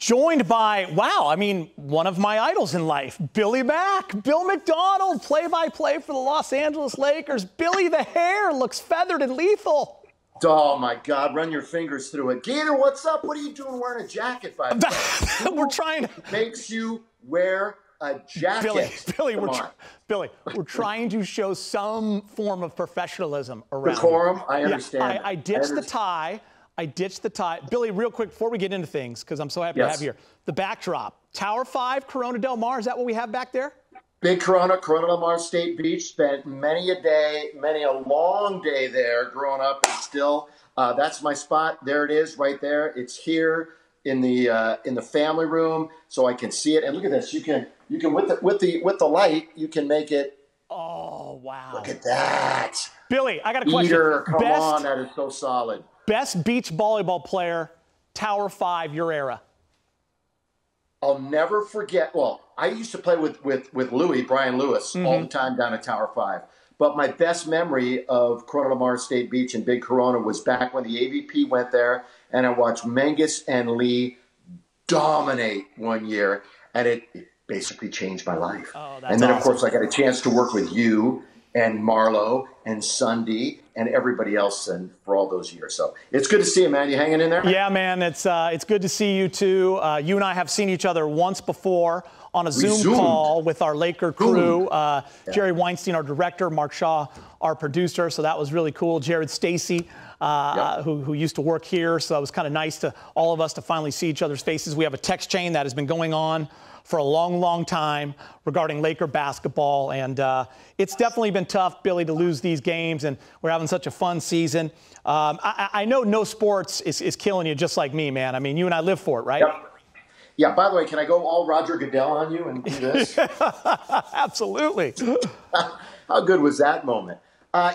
Joined by, wow, I mean, one of my idols in life, Billy Mack, Bill MacDonald, play-by-play for the Los Angeles Lakers. Billy, the hair looks feathered and lethal. Oh, my God, run your fingers through it. Gator, what's up? What are you doing wearing a jacket, by the way? We're trying to... Makes you wear a jacket. Billy, we're trying to show some form of professionalism around decorum, I understand. Yeah, I ditched the tie. Billy, real quick, before we get into things, because I'm so happy to have you here. The backdrop, Tower 5, Corona Del Mar, is that what we have back there? Big Corona Del Mar State Beach. Spent many a long day there growing up, and still, that's my spot. There it is, right there. It's here in the family room, so I can see it. And look at this. You can with the light, you can make it. Oh wow! Look at that, Billy. I got a question. Come on, that is so solid. Best beach volleyball player, Tower 5, your era. I'll never forget. Well, I used to play with Louis, Brian Lewis, all the time down at Tower 5. But my best memory of Corona Del Mar State Beach and Big Corona was back when the AVP went there, and I watched Menges and Lee dominate one year, and it basically changed my life. Oh, that's and then, awesome. Of course, I got a chance to work with you and Marlo and Sunday and everybody else and for all those years. So it's good to see you, man. You hanging in there? Yeah, man. It's good to see you, too. You and I have seen each other once before on a Zoom call with our Laker crew. Jerry Weinstein, our director, Mark Shaw, our producer. So that was really cool. Jared Stacy, who used to work here. So that was kind of nice to all of us to finally see each other's faces. We have a text chain that has been going on for a long, long time regarding Laker basketball. And it's definitely been tough, Billy, to lose these games. And we're having such a fun season. I know no sports is killing you just like me, man. I mean, you and I live for it, right? Yep. Yeah, by the way, can I go all Roger Goodell on you and do this? Absolutely. How good was that moment?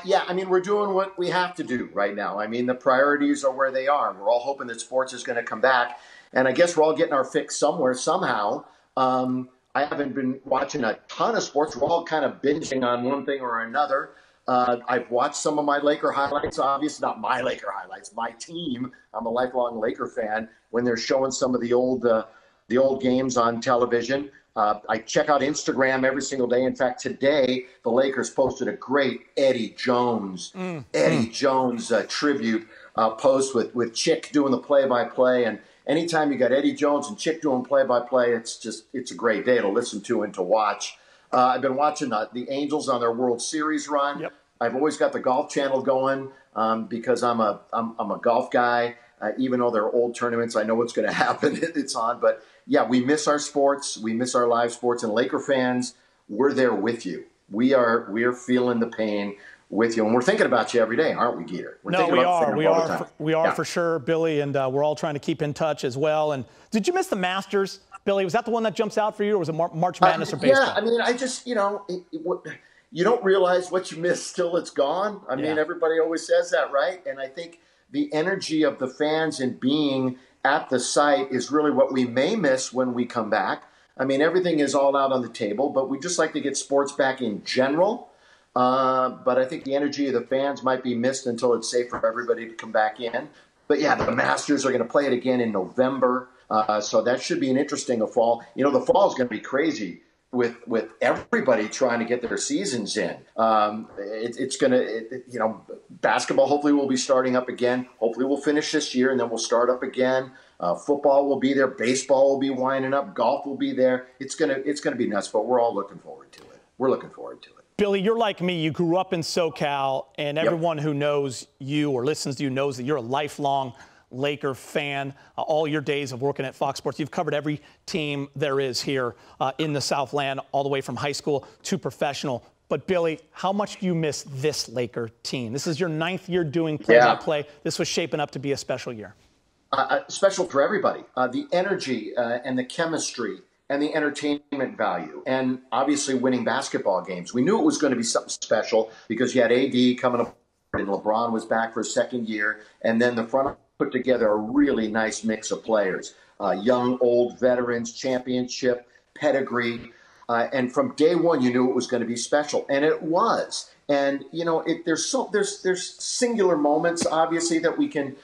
Yeah, I mean, we're doing what we have to do right now. I mean, the priorities are where they are. We're all hoping that sports is going to come back. And I guess we're all getting our fix somewhere, somehow. I haven't been watching a ton of sports. We're all kind of binging on one thing or another. I've watched some of my Laker highlights, obviously not my Laker highlights, my team. I'm a lifelong Laker fan. When they're showing some of the old games on television, I check out Instagram every single day. In fact, today the Lakers posted a great Eddie Jones tribute post with Chick doing the play-by-play. And anytime you got Eddie Jones and Chick doing play-by-play, it's a great day to listen to and to watch. I've been watching the Angels on their World Series run. Yep. I've always got the Golf Channel going because I'm a golf guy. Even though they're old tournaments, I know what's going to happen. It's on. But, yeah, we miss our sports. We miss our live sports. And Laker fans, we're there with you. We are feeling the pain with you. And we're thinking about you every day, aren't we, Geeter? We are for sure, Billy. And we're all trying to keep in touch as well. And did you miss the Masters, Billy? Was that the one that jumps out for you, or was it March Madness or baseball? Yeah, I mean, I just, you don't realize what you missed till it's gone. I mean, everybody always says that, right? And I think the energy of the fans and being at the site is really what we may miss when we come back. I mean, everything is all out on the table, but we just like to get sports back in general. But I think the energy of the fans might be missed until it's safe for everybody to come back in. But, yeah, the Masters are going to play it again in November. So that should be an interesting fall. The fall is going to be crazy with everybody trying to get their seasons in. It's going to, basketball hopefully will be starting up again. Hopefully we'll finish this year and then we'll start up again. Football will be there. Baseball will be winding up. Golf will be there. It's going to be nuts, but we're all looking forward to it. We're looking forward to it. Billy, you're like me. You grew up in SoCal, and everyone who knows you or listens to you knows that you're a lifelong Laker fan. All your days of working at Fox Sports, you've covered every team there is here in the Southland, all the way from high school to professional. But, Billy, how much do you miss this Laker team? This is your 9th year doing play-by-play. This was shaping up to be a special year. Special for everybody. The energy and the chemistry and the entertainment value, and obviously winning basketball games. We knew it was going to be something special because you had AD coming up, and LeBron was back for a second year, and then the front put together a really nice mix of players, young, old, veterans, championship, pedigree, and from day one you knew it was going to be special, and it was. And there's singular moments, obviously, that we can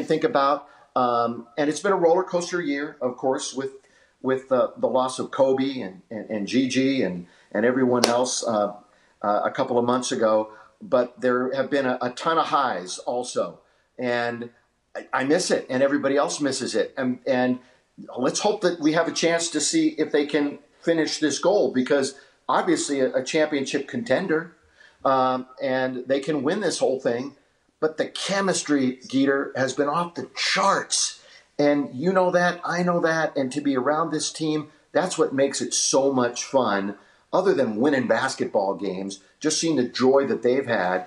think about. And it's been a roller coaster year, of course, with the loss of Kobe and Gigi and everyone else a couple of months ago. But there have been a ton of highs also. And I miss it, and everybody else misses it. And let's hope that we have a chance to see if they can finish this goal, because obviously a championship contender, and they can win this whole thing. But the chemistry, Geeter, has been off the charts. And you know that, I know that. And to be around this team, that's what makes it so much fun. Other than winning basketball games, just seeing the joy that they've had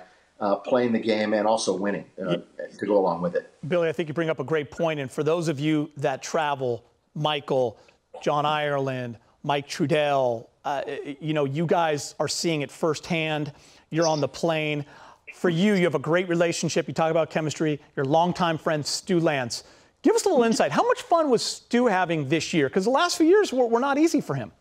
playing the game and also winning to go along with it. Billy, I think you bring up a great point. And for those of you that travel, Michael, John Ireland, Mike Trudell, you guys are seeing it firsthand. You're on the plane. For you, you have a great relationship. You talk about chemistry. Your longtime friend, Stu Lance. Give us a little insight. How much fun was Stu having this year? Because the last few years were not easy for him.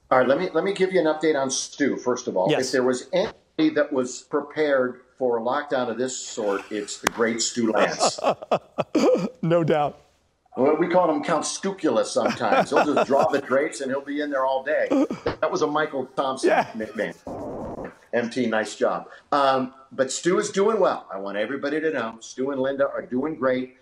All right, let me give you an update on Stu, first of all. Yes. If there was anybody that was prepared for a lockdown of this sort, it's the great Stu Lance. No doubt. Well, we call him Count Stucula sometimes. He'll just draw the drapes and he'll be in there all day. That was a Michael Thompson nickname. MT, nice job. But Stu is doing well. I want everybody to know Stu and Linda are doing great.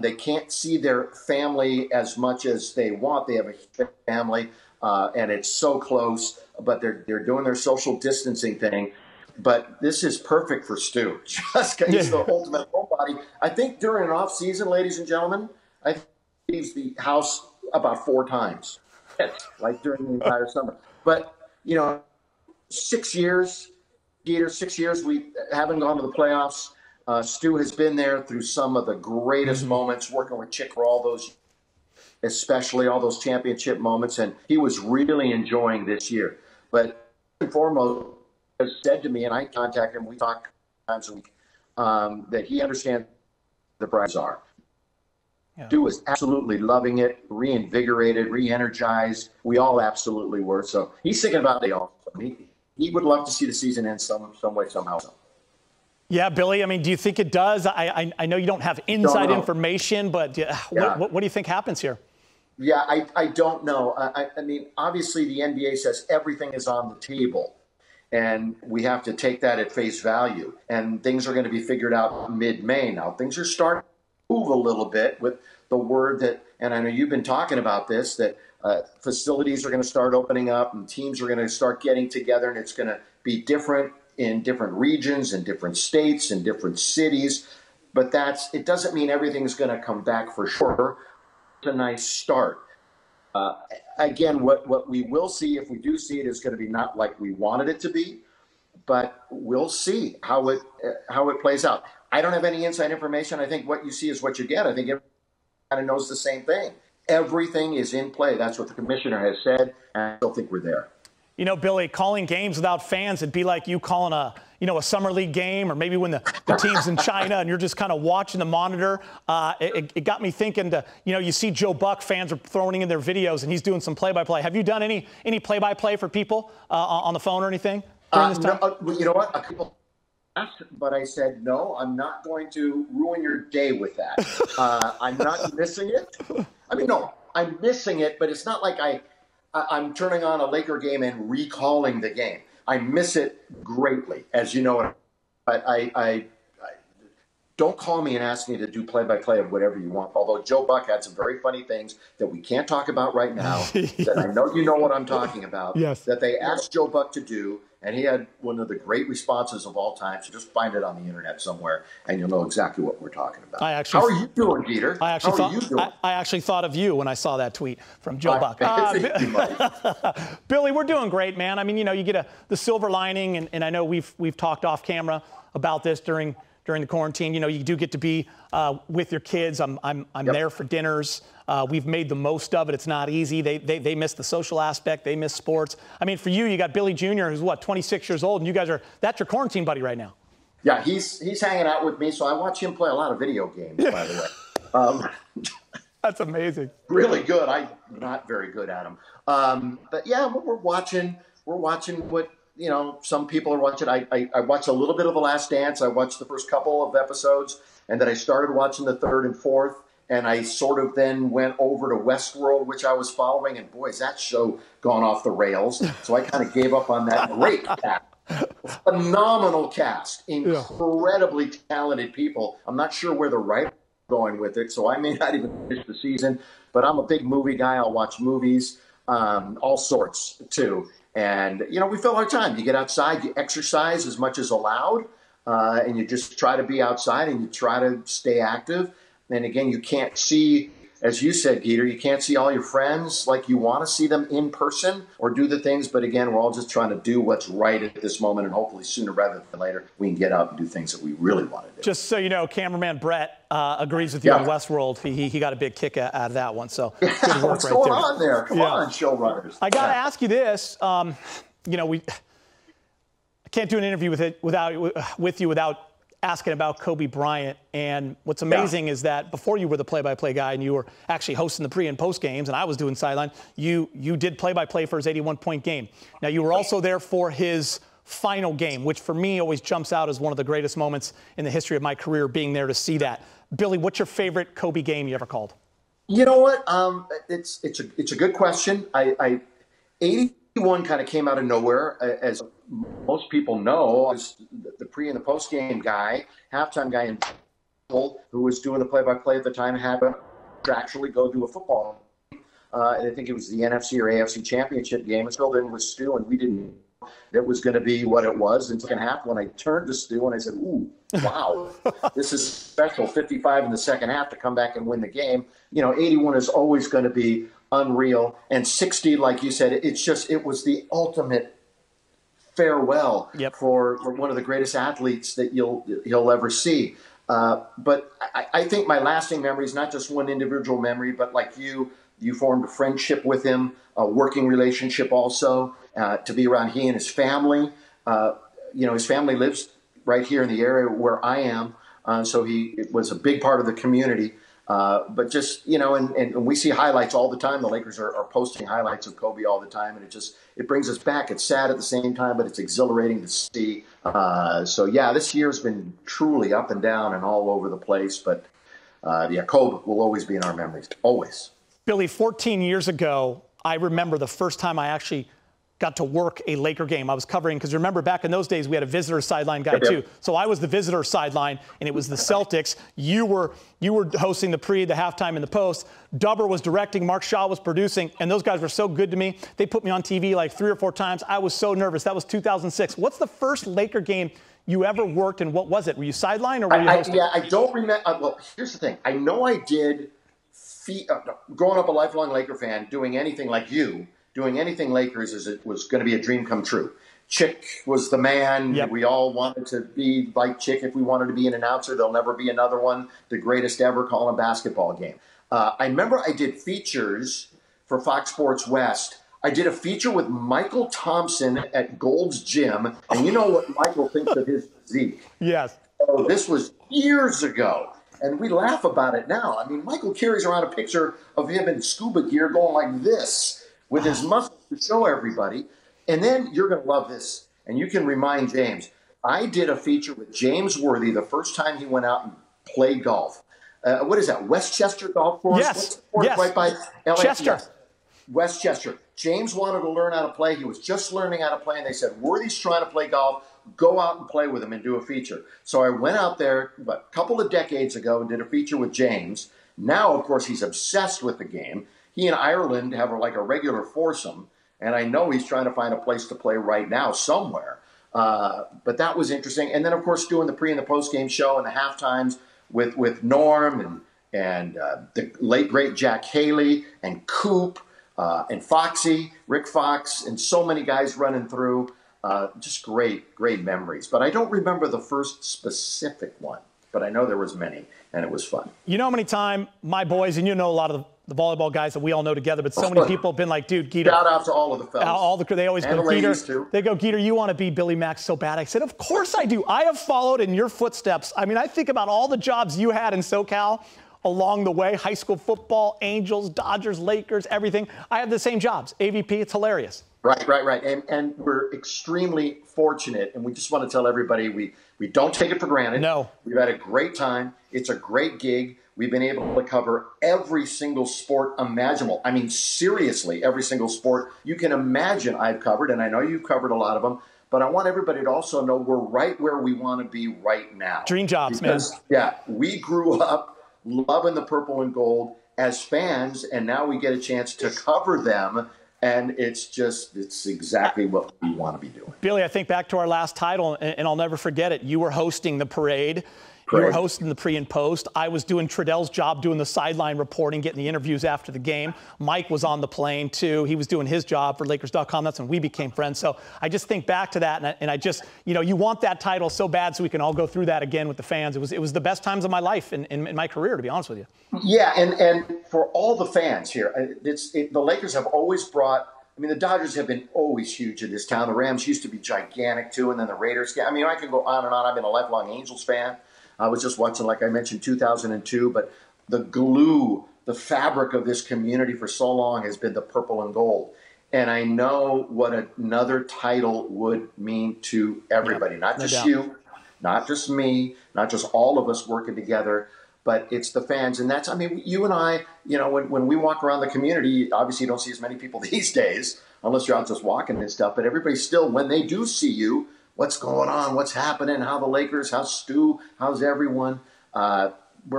They can't see their family as much as they want. They have a family, and it's so close, but they're doing their social distancing thing. But this is perfect for Stu. Just he's the ultimate homebody. I think during an off season, ladies and gentlemen, I think he leaves the house about 4 times, like during the entire summer. But 6 years, Geeter, 6 years we haven't gone to the playoffs. Stu has been there through some of the greatest moments, working with Chick for all those, especially all those championship moments, and he was really enjoying this year. But first and foremost, has said to me, and I contact him, we talk times a week, that he understands the Bryants are. Yeah. Stu was absolutely loving it, reinvigorated, re-energized. We all absolutely were. So he's thinking about it all. He would love to see the season end some way, somehow. Yeah, Billy, I mean, do you think it does? I know you don't have inside information, but what do you think happens here? Yeah, I don't know. I mean, obviously the NBA says everything is on the table, and we have to take that at face value. And things are going to be figured out mid-May. Now, things are starting to move a little bit with the word that, and I know you've been talking about this, that facilities are going to start opening up and teams are going to start getting together, and it's going to be different in different regions and different states and different cities. But it doesn't mean everything's going to come back for sure. It's a nice start. Again, what we will see, if we do see it, is going to be not like we wanted it to be, but we'll see how it plays out. I don't have any inside information. I think what you see is what you get. I think everyone kind of knows the same thing. Everything is in play. That's what the commissioner has said, and I still think we're there. You know, Billy, calling games without fans, it'd be like you calling a summer league game, or maybe when the team's in China and you're just kind of watching the monitor. It got me thinking you see Joe Buck, fans are throwing in their videos and he's doing some play-by-play. Have you done any play-by-play for people on the phone or anything during this time? No, you know what? A couple asked, but I said, no, I'm not going to ruin your day with that. I'm not missing it. I mean, no, I'm missing it, but it's not like I'm turning on a Laker game and recalling the game. I miss it greatly, as you know. But I don't call me and ask me to do play-by-play of whatever you want. Although Joe Buck had some very funny things that we can't talk about right now, that I know you know what I'm talking about, yes. That they asked Joe Buck to do, and he had one of the great responses of all time. So just find it on the internet somewhere, and you'll know exactly what we're talking about. How are you doing, Peter? I actually thought of you when I saw that tweet from Joe Buck. Billy, we're doing great, man. I mean, you get the silver lining, and I know we've talked off camera about this during the quarantine. You do get to be with your kids. I'm there for dinners. We've made the most of it. It's not easy. They miss the social aspect. They miss sports. I mean, for you got Billy Jr., who's 26 years old, and you guys that's your quarantine buddy right now. Yeah, he's hanging out with me, so I watch him play a lot of video games, by the way. That's amazing. Really good. I'm not very good at them. But yeah, we're watching what some people are watching. I watched a little bit of The Last Dance. I watched the first couple of episodes, and then I started watching the third and fourth. and I sort of then went over to Westworld, which I was following, and boy, is that show gone off the rails. So I kind of gave up on that. Great cast. Phenomenal cast. Incredibly talented people. I'm not sure where the writer's going with it, so I may not even finish the season, but I'm a big movie guy. I'll watch movies, all sorts, too. And, we fill our time. You get outside, you exercise as much as allowed, and you just try to be outside and you try to stay active. And again, you can't see, as you said, Geeter, you can't see all your friends like you want to see them in person or do the things. But again, we're all just trying to do what's right at this moment. And hopefully sooner rather than later, we can get out and do things that we really want to do. Just so you know, cameraman Brett agrees with you on Westworld. He got a big kick out of that one. So good work. What's going on there? Come on, showrunners. I got to ask you this. I can't do an interview with you without asking about Kobe Bryant. And what's amazing is that before you were the play-by-play guy and you were actually hosting the pre and post games and I was doing sideline, you did play-by-play for his 81-point game. Now, you were also there for his final game, which for me always jumps out as one of the greatest moments in the history of my career, being there to see that. Billy, what's your favorite Kobe game you ever called? You know what? It's a good question. 81 kind of came out of nowhere, as most people know. I was the pre and the post game guy, halftime guy, and who was doing the play-by-play at the time had to actually go do a football. And I think it was the NFC or AFC championship game. It's filled in with Stu, and we didn't know it was going to be what it was. In the second half, when I turned to Stu and I said, "Ooh, wow, this is special." 55 in the second half to come back and win the game. 81 is always going to be unreal, and 60, like you said, it was the ultimate farewell for one of the greatest athletes that you'll ever see. But I think my lasting memory is not just one individual memory, but like you formed a friendship with him, a working relationship also, to be around he and his family. His family lives right here in the area where I am, so it was a big part of the community. But just, and we see highlights all the time. The Lakers are posting highlights of Kobe all the time, and it brings us back. It's sad at the same time, but it's exhilarating to see. This year's been truly up and down and all over the place. But, Kobe will always be in our memories, always. Billy, 14 years ago, I remember the first time I actually got to work a Laker game. I was covering, because remember back in those days we had a visitor sideline guy too. So I was the visitor sideline, and it was the Celtics. You were hosting the pre, the halftime, and the post. Dubber was directing, Mark Shaw was producing, and those guys were so good to me. They put me on TV like 3 or 4 times. I was so nervous. That was 2006. What's the first Laker game you ever worked, and what was it? Were you sideline or were you hosting? I don't remember. Well, here's the thing. I know I did. Growing up a lifelong Laker fan, doing anything like you. Doing anything Lakers it was going to be a dream come true. Chick was the man. Yep. We all wanted to be like Chick. If we wanted to be an announcer, there'll never be another one. The greatest ever calling a basketball game. I remember I did features for Fox Sports West. I did a feature with Michael Thompson at Gold's Gym. And you know what Michael thinks of his physique. Yes. So this was years ago. And we laugh about it now. I mean, Michael carries around a picture of him in scuba gear going like this, with his muscles to show everybody. And then you're going to love this, and you can remind James. I did a feature with James Worthy the first time he went out and played golf. What is that, Westchester Golf Course? Yes, right by LA? Chester. Yes. Westchester. James wanted to learn how to play. He was just learning how to play, and they said, Worthy's trying to play golf. Go out and play with him and do a feature. So I went out there a couple of decades ago and did a feature with James. Now, of course, he's obsessed with the game. He and Ireland have like a regular foursome, and I know he's trying to find a place to play right now somewhere. But that was interesting. And then, of course, doing the pre- and the post-game show and the halftimes with Norm and the late, great Jack Haley and Coop and Foxy, Rick Fox, and so many guys running through. Just great memories. But I don't remember the first specific one, but I know there was many, and it was fun. You know how many times my boys, and you know a lot of the volleyball guys that we all know together, but so many people have been like, dude, Geeter. Shout out to all of the fellas. They always go, Geeter. They go, Geeter, you want to be Billy Mack so bad. I said, of course I do. I have followed in your footsteps. I mean, I think about all the jobs you had in SoCal along the way, high school football, Angels, Dodgers, Lakers, everything. I have the same jobs. AVP, it's hilarious. Right. And we're extremely fortunate, and we just want to tell everybody we don't take it for granted. No. We've had a great time. It's a great gig. We've been able to cover every single sport imaginable. I mean, seriously, every single sport you can imagine I've covered, and I know you've covered a lot of them. But I want everybody to also know we're right where we want to be right now. Dream jobs, because, man. Yeah, we grew up loving the purple and gold as fans, and now we get a chance to cover them. And it's exactly what we want to be doing. Billy, I think back to our last title, and I'll never forget it. You were hosting the parade. You were hosting the pre and post. I was doing Treadell's job, doing the sideline reporting, getting the interviews after the game. Mike was on the plane, too. He was doing his job for Lakers.com. That's when we became friends. So I just think back to that, and I just, you want that title so bad so we can all go through that again with the fans. It was the best times of my life in my career, to be honest with you. Yeah, and for all the fans here, the Lakers have always brought, I mean, the Dodgers have been always huge in this town. The Rams used to be gigantic, too, and then the Raiders. I mean, I can go on and on. I've been a lifelong Angels fan. I was just watching, like I mentioned, 2002, but the glue, the fabric of this community for so long has been the purple and gold. And I know what another title would mean to everybody, not just you, not just me, not just all of us working together, but it's the fans. And that's, I mean, you and I, when we walk around the community, obviously you don't see as many people these days, unless you're out just walking and stuff, but everybody still, when they do see you, what's going on, what's happening, how the Lakers, how's Stu, how's everyone. We're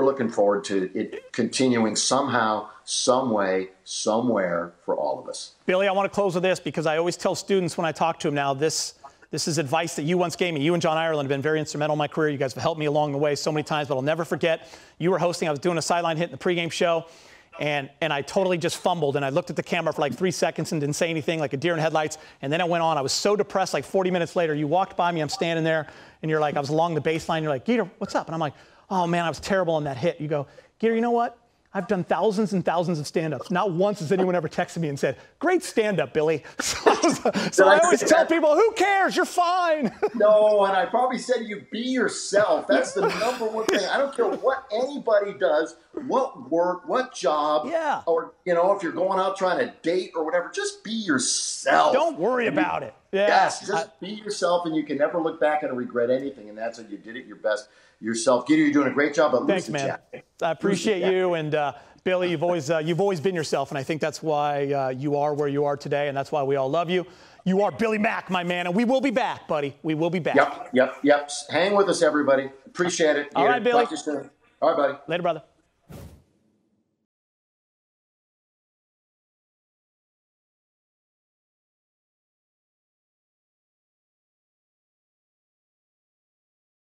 looking forward to it continuing somehow, some way, somewhere for all of us. Billy, I want to close with this because I always tell students when I talk to them now, this is advice that you once gave me. You and John Ireland have been very instrumental in my career. You guys have helped me along the way so many times, but I'll never forget. You were hosting. I was doing a sideline hit in the pregame show. And I totally just fumbled, and I looked at the camera for like 3 seconds and didn't say anything, like a deer in headlights, and then I went on. I was so depressed, like 40 minutes later, you walked by me, I'm standing there, and you're like, I was along the baseline, you're like, Geeter, what's up? And I'm like, oh, man, I was terrible on that hit. You go, Geeter, you know what? I've done thousands and thousands of stand-ups. Not once has anyone ever texted me and said, great stand-up, Billy. So I always tell people, who cares? You're fine. No, and I probably said you be yourself. That's the number one thing. I don't care what anybody does, what work, what job, or, if you're going out trying to date or whatever, just be yourself. Don't worry about it. Yeah. Yes, just be yourself, and you can never look back and regret anything, and that's when you did it your best yourself. Geeter, you're doing a great job. But thanks, man. I appreciate you, and Billy, you've always been yourself, and I think that's why you are where you are today, and that's why we all love you. You are Billy Mack, my man, and we will be back, buddy. We will be back. Yep. Hang with us, everybody. Appreciate it. All right, Billy. Talk to you soon. All right, buddy. Later, brother.